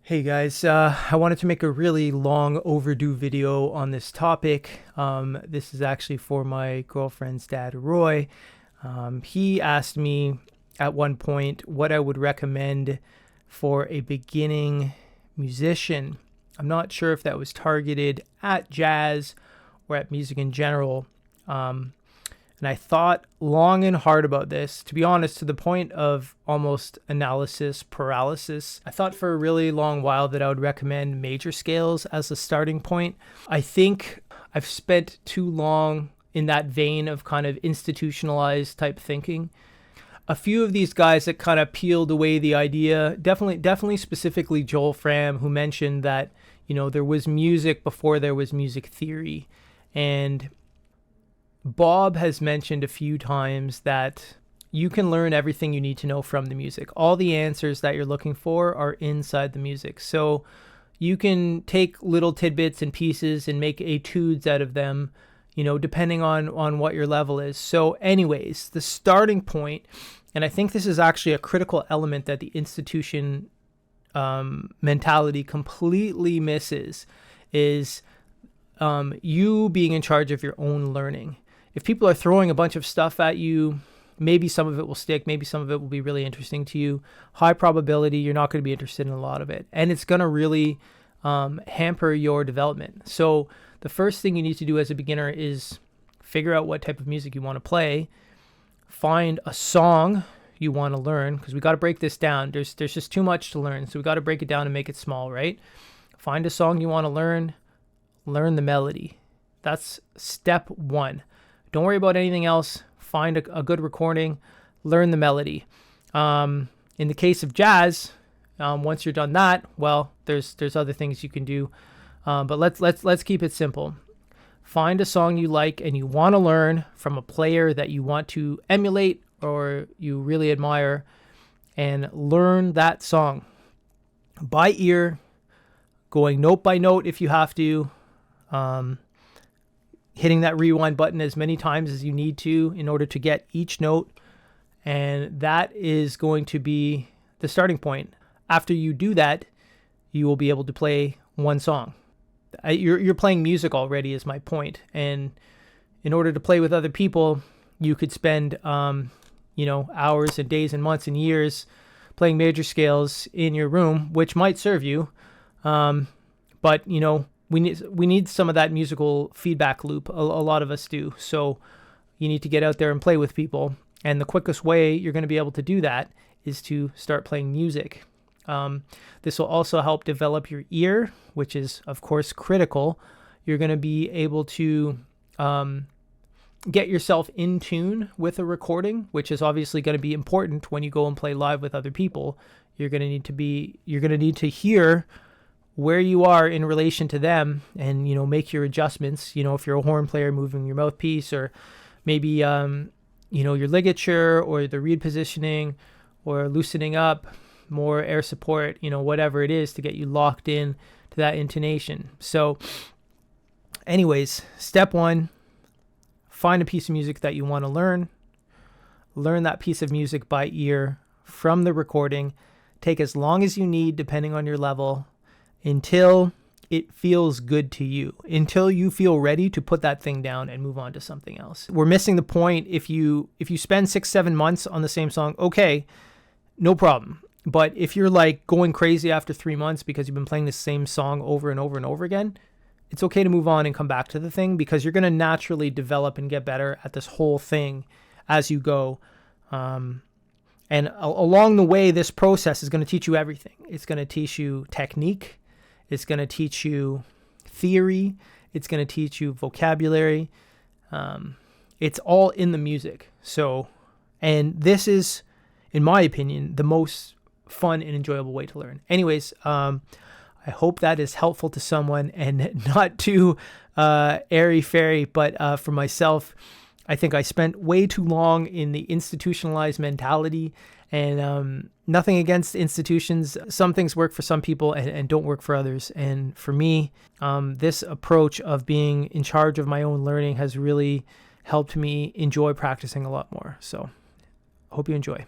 Hey guys, I wanted to make a really long overdue video on this topic. This is actually for my girlfriend's dad, Roy. He asked me at one point what I would recommend for a beginning musician. I'm not sure if that was targeted at jazz or at music in general. And I thought long and hard about this, to be honest, to the point of almost analysis paralysis. I thought for a really long while that I would recommend major scales as a starting point. I think I've spent too long in that vein of kind of institutionalized type thinking. A few of these guys that kind of peeled away the idea, definitely specifically Joel Fram, who mentioned that, there was music before there was music theory. And Bob has mentioned a few times that you can learn everything you need to know from the music. All the answers that you're looking for are inside the music. So you can take little tidbits and pieces and make etudes out of them, depending on what your level is. So anyways, the starting point, and I think this is actually a critical element that the institution mentality completely misses, is you being in charge of your own learning. If people are throwing a bunch of stuff at you, maybe some of it will stick, maybe some of it will be really interesting to you. High probability, you're not going to be interested in a lot of it. And it's going to really hamper your development. So the first thing you need to do as a beginner is figure out what type of music you want to play. Find a song you want to learn, because we got to break this down. There's just too much to learn. So we got to break it down and make it small, right? Find a song you want to learn the melody. That's step one. Don't worry about anything else. Find a good recording, learn the melody. In the case of jazz, once you're done that, well, there's other things you can do. But let's keep it simple. Find a song you like and you want to learn from a player that you want to emulate or you really admire, and learn that song by ear, going note by note if you have to. Hitting that rewind button as many times as you need to in order to get each note. And that is going to be the starting point. After you do that, you will be able to play one song. You're playing music already is my point. And in order to play with other people, you could spend, hours and days and months and years playing major scales in your room, which might serve you. But, we need some of that musical feedback loop. A lot of us do. So you need to get out there and play with people. And the quickest way you're going to be able to do that is to start playing music. This will also help develop your ear, which is, of course, critical. You're going to be able to get yourself in tune with a recording, which is obviously going to be important when you go and play live with other people. You're going to need to hear where you are in relation to them and, make your adjustments, if you're a horn player, moving your mouthpiece, or maybe, your ligature or the reed positioning or loosening up, more air support, whatever it is to get you locked in to that intonation. So anyways, step one, find a piece of music that you want to learn that piece of music by ear from the recording. Take as long as you need, depending on your level, until it feels good to you, until you feel ready to put that thing down and move on to something else. We're missing the point. If you spend 6-7 months on the same song, okay, no problem. But if you're like going crazy after 3 months because you've been playing the same song over and over and over again, it's okay to move on and come back to the thing, because you're going to naturally develop and get better at this whole thing as you go. And along the way, this process is going to teach you everything. It's going to teach you technique. It's going to teach you theory. It's going to teach you vocabulary. It's all in the music. So, and this is, in my opinion, the most fun and enjoyable way to learn. Anyways, I hope that is helpful to someone and not too airy-fairy, but for myself, I think I spent way too long in the institutionalized mentality, and nothing against institutions. Some things work for some people and don't work for others. And for me, this approach of being in charge of my own learning has really helped me enjoy practicing a lot more. So I hope you enjoy.